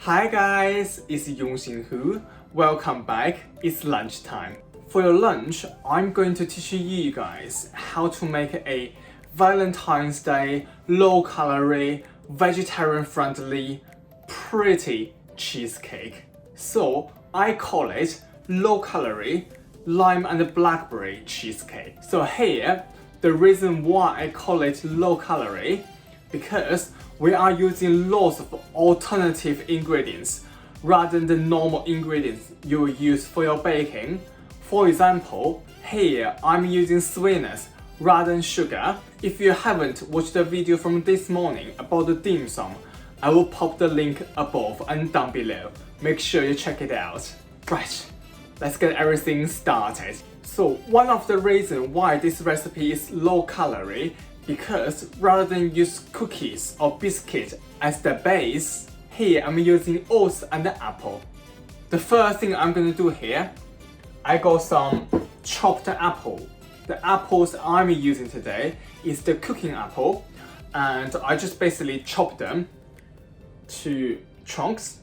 Hi guys, it's Yongxin Hu. Welcome back. It's lunchtime. For your lunch, I'm going to teach you guys how to make a Valentine's Day low-calorie, vegetarian-friendly, pretty cheesecake. So I call it low-calorie lime and blackberry cheesecake. So here, the reason why I call it low-calorie, because we are using lots of alternative ingredients rather than the normal ingredients you will use for your baking. For example, here I'm using sweetness rather than sugar. If you haven't watched the video from this morning about the dim sum, I will pop the link above and down below. Make sure you check it out. Right, let's get everything started. So one of the reasons why this recipe is low calorie, because rather than use cookies or biscuit as the base, here I'm using oats and apple. The first thing I'm going to do here, I got some chopped apple. The apples I'm using today is the cooking apple, and I just basically chop them to chunks.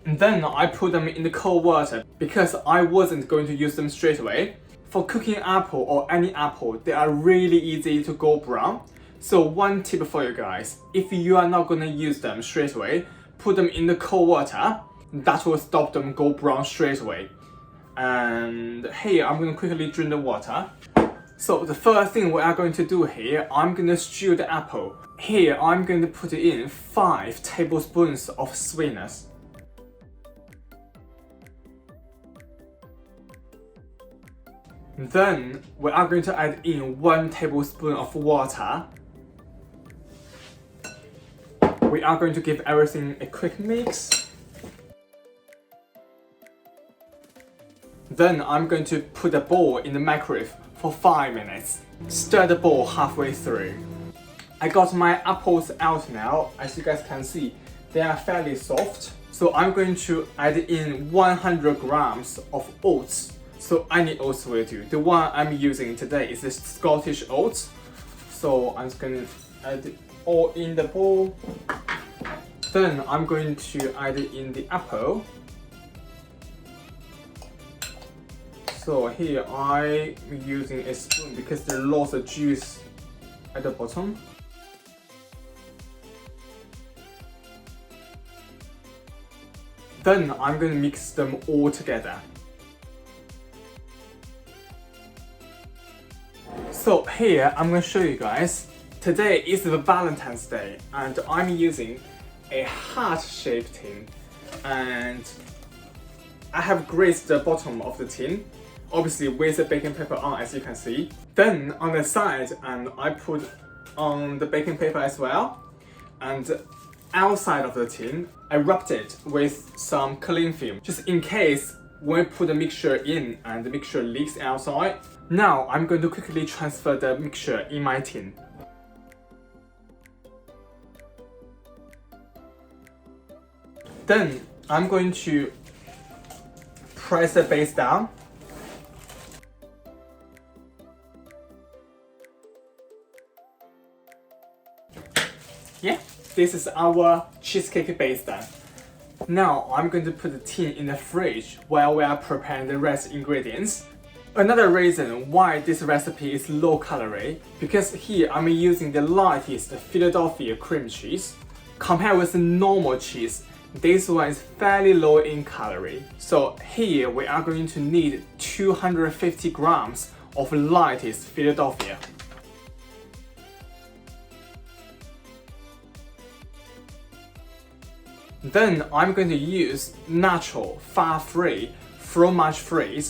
And then I put them in the cold water because I wasn't going to use them straight away. For cooking apple or any apple, they are really easy to go brown. So one tip for you guys, if you are not gonna use them straight away, put them in the cold water. That will stop them go brown straight away. And here, I'm gonna quickly drain the water. So the first thing we are going to do here, I'm gonna stew the apple. Here, I'm going to put in 5 tablespoons of sweetness. Then we are going to add in 1 tablespoon of water. We are going to give everything a quick mix. Then I'm going to put the bowl in the microwave for 5 minutes. Stir the bowl halfway through. I got my apples out now. As you guys can see, they are fairly soft. So I'm going to add in 100 grams of oats. So any oats will do. The one I'm using today is the Scottish oats. So I'm just going to add it all in the bowl. Then I'm going to add in the apple. So here I'm using a spoon because there's lots of juice at the bottom. Then I'm going to mix them all together. So here I'm going to show you guys. Today is the Valentine's Day and I'm using a heart-shaped tin, and I have greased the bottom of the tin, obviously with the baking paper on, as you can see. Then on the side, and I put on the baking paper as well, and outside of the tin I wrapped it with some cling film, just in case when we put the mixture in and the mixture leaks outside. Now I'm going to quickly transfer the mixture in my tin. Then I'm going to press the base down. Yeah, this is our cheesecake base done. Now I'm going to put the tin in the fridge while we are preparing the rest ingredients. Another reason why this recipe is low calorie, because here I'm using the lightest Philadelphia cream cheese. Compared with the normal cheese, this one is fairly low in calorie. So here we are going to need 250 grams of lightest Philadelphia. Then I'm going to use natural, fat-free, fromage-free,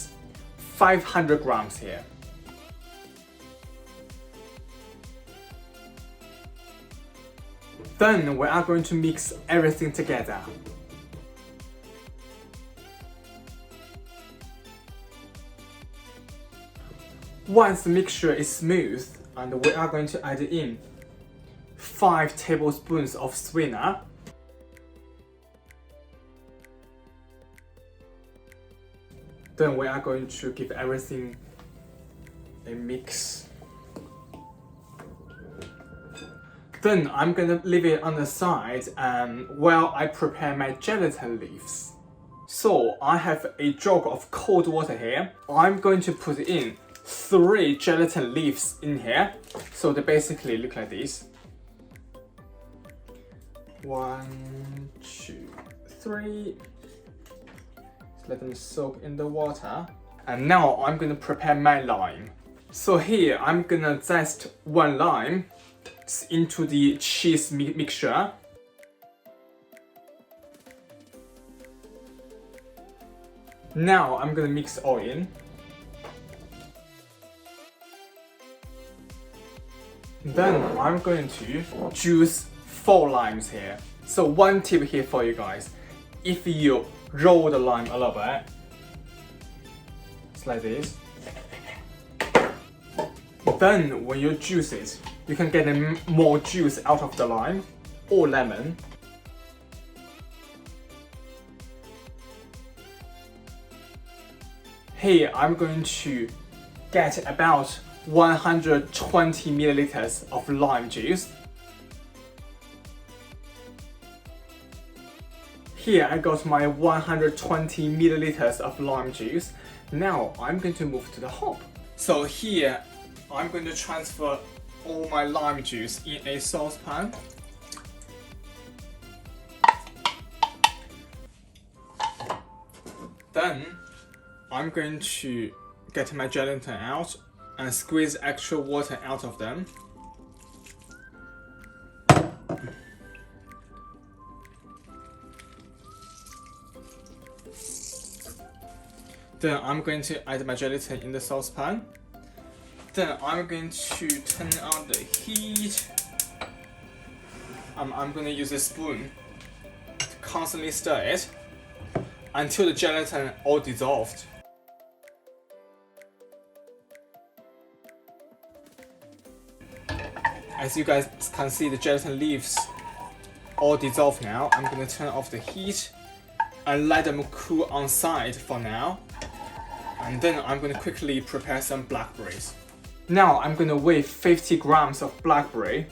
500 grams here. Then we are going to mix everything together. Once the mixture is smooth, and we are going to add in 5 tablespoons of sweetener. Then we are going to give everything a mix. Then I'm gonna leave it on the side while I prepare my gelatin leaves. So I have a jug of cold water here. I'm going to put in 3 gelatin leaves in here. So they basically look like this. 1, 2, 3. Just let them soak in the water. And now I'm gonna prepare my lime. So here I'm gonna zest 1 lime into the cheese mixture. Now I'm gonna mix all in. Then I'm going to juice 4 limes here. So one tip here for you guys. If you roll the lime a little bit, it's like this. Then when you juice it, you can get more juice out of the lime or lemon. Here I'm going to get about 120 milliliters of lime juice. Here I got my 120 milliliters of lime juice. Now I'm going to move to the hop. So here I'm going to transfer all my lime juice in a saucepan. Then I'm going to get my gelatin out and squeeze extra water out of them. Then I'm going to add my gelatin in the saucepan. Then I'm going to turn on the heat. I'm going to use a spoon to constantly stir it until the gelatin all dissolved. As you guys can see, the gelatin leaves all dissolved now. I'm going to turn off the heat and let them cool on side for now. And then I'm going to quickly prepare some blackberries. Now I'm going to weigh 50 grams of blackberry.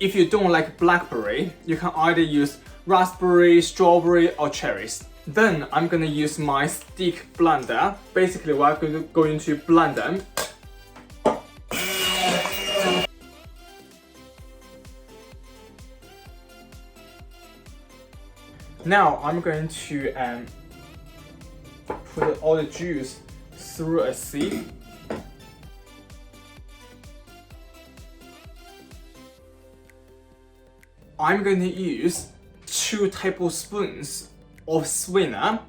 If you don't like blackberry, you can either use raspberry, strawberry or cherries. Then I'm going to use my stick blender. Basically we're going to blend them. Now I'm going to put all the juice through a sieve. I'm going to use 2 tablespoons of sweetener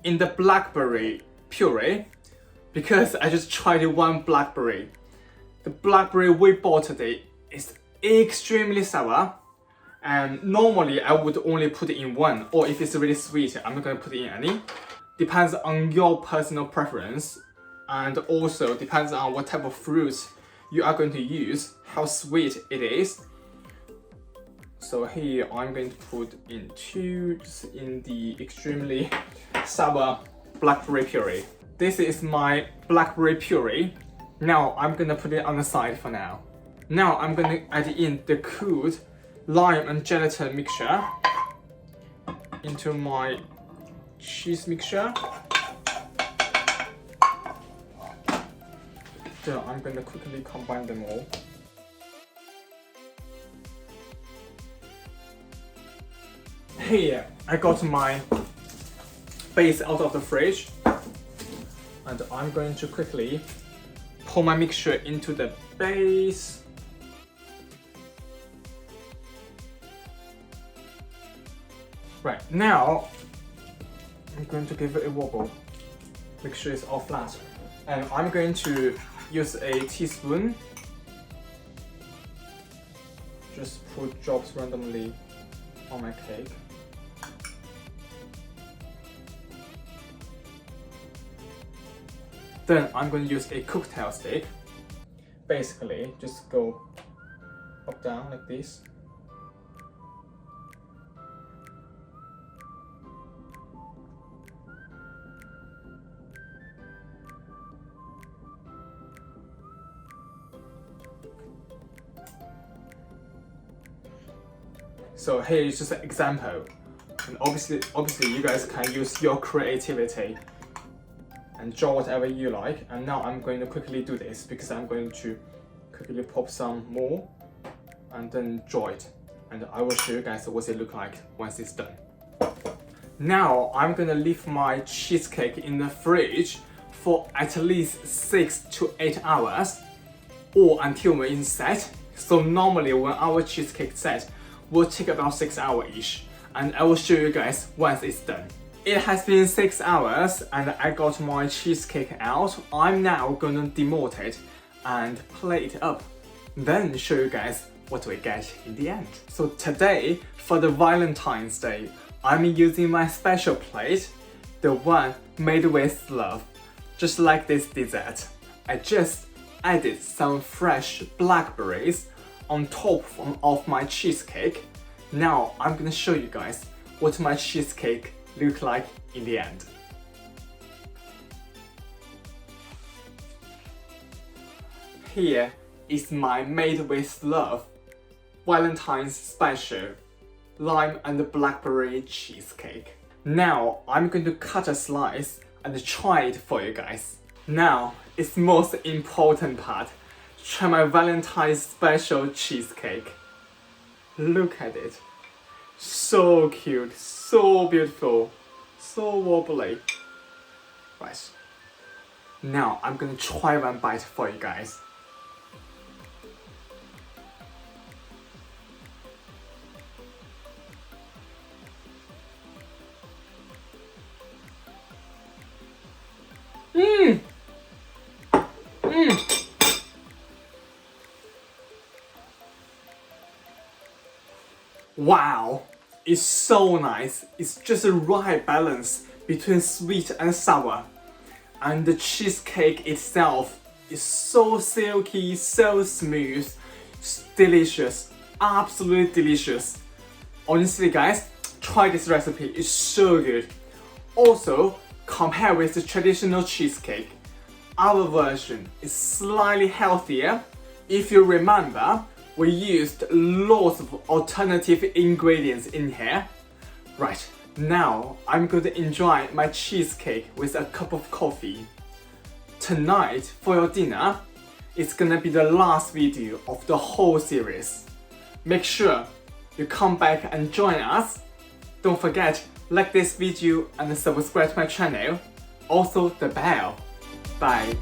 in the blackberry puree because I just tried 1 blackberry. The blackberry we bought today is extremely sour. And normally I would only put it in 1, or if it's really sweet, I'm not going to put it in any. Depends on your personal preference, and also depends on what type of fruit you are going to use, how sweet it is. So here I'm going to put in 2 in the extremely sour blackberry puree. This is my blackberry puree. Now I'm going to put it on the side for now. Now I'm going to add in the cooled lime and gelatin mixture into my cheese mixture. Then I'm going to quickly combine them all. Here I got my base out of the fridge, and I'm going to quickly pour my mixture into the base. Right, now I'm going to give it a wobble. Make sure it's all flat. And I'm going to use a teaspoon. Just put drops randomly on my cake. Then I'm going to use a cocktail stick. Basically, just go up down like this. So here is just an example. And obviously you guys can use your creativity and draw whatever you like. And now I'm going to quickly do this because I'm going to quickly pop some more and then draw it. And I will show you guys what it looks like once it's done. Now I'm gonna leave my cheesecake in the fridge for at least 6 to 8 hours or until it's set. So normally when our cheesecake set will take about 6 hours-ish, and I will show you guys once it's done. It has been 6 hours and I got my cheesecake out. I'm now gonna demold it and plate it up, then show you guys what we get in the end. So today, for the Valentine's Day, I'm using my special plate, the one made with love. Just like this dessert, I just added some fresh blackberries on top of my cheesecake. Now I'm gonna show you guys what my cheesecake looks like in the end. Here is my made with love Valentine's special lime and blackberry cheesecake. Now I'm going to cut a slice and try it for you guys. Now it's most important part. Try my Valentine's special cheesecake. Look at it. So cute, so beautiful, so wobbly. Right. Now I'm gonna try one bite for you guys. Wow, it's so nice. It's just the right balance between sweet and sour. And the cheesecake itself is so silky, so smooth, delicious, absolutely delicious. Honestly guys, try this recipe, it's so good. Also, compared with the traditional cheesecake, our version is slightly healthier. If you remember, we used lots of alternative ingredients in here. Right, now I'm going to enjoy my cheesecake with a cup of coffee. Tonight, for your dinner, it's gonna be the last video of the whole series. Make sure you come back and join us. Don't forget, like this video and subscribe to my channel. Also the bell. Bye.